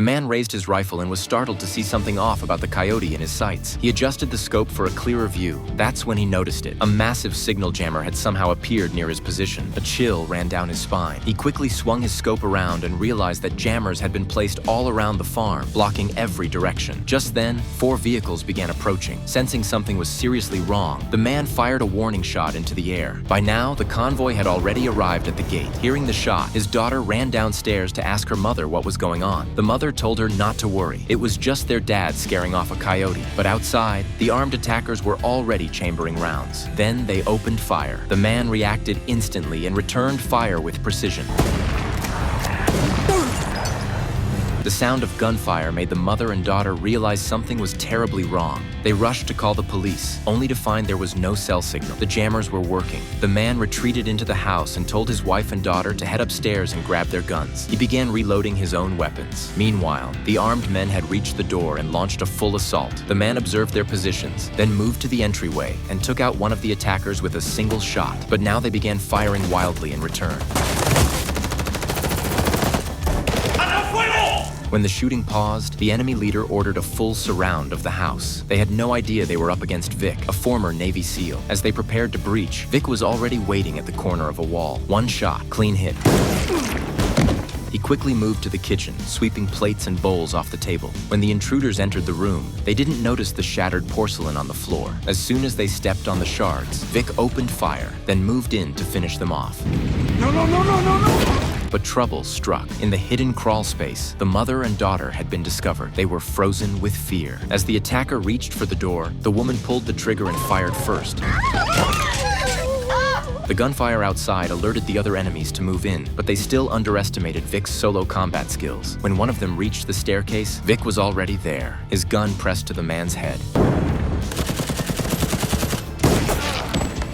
The man raised his rifle and was startled to see something off about the coyote in his sights. He adjusted the scope for a clearer view. That's when he noticed it. A massive signal jammer had somehow appeared near his position. A chill ran down his spine. He quickly swung his scope around and realized that jammers had been placed all around the farm, blocking every direction. Just then, 4 vehicles began approaching. Sensing something was seriously wrong, the man fired a warning shot into the air. By now, the convoy had already arrived at the gate. Hearing the shot, his daughter ran downstairs to ask her mother what was going on. The mother told her not to worry. It was just their dad scaring off a coyote. But outside, the armed attackers were already chambering rounds. Then they opened fire. The man reacted instantly and returned fire with precision. The sound of gunfire made the mother and daughter realize something was terribly wrong. They rushed to call the police, only to find there was no cell signal. The jammers were working. The man retreated into the house and told his wife and daughter to head upstairs and grab their guns. He began reloading his own weapons. Meanwhile, the armed men had reached the door and launched a full assault. The man observed their positions, then moved to the entryway and took out one of the attackers with a single shot. But now they began firing wildly in return. When the shooting paused, the enemy leader ordered a full surround of the house. They had no idea they were up against Vic, a former Navy SEAL. As they prepared to breach, Vic was already waiting at the corner of a wall. One shot, clean hit. He quickly moved to the kitchen, sweeping plates and bowls off the table. When the intruders entered the room, they didn't notice the shattered porcelain on the floor. As soon as they stepped on the shards, Vic opened fire, then moved in to finish them off. No! But trouble struck. In the hidden crawl space, the mother and daughter had been discovered. They were frozen with fear. As the attacker reached for the door, the woman pulled the trigger and fired first. The gunfire outside alerted the other enemies to move in, but they still underestimated Vic's solo combat skills. When one of them reached the staircase, Vic was already there, his gun pressed to the man's head.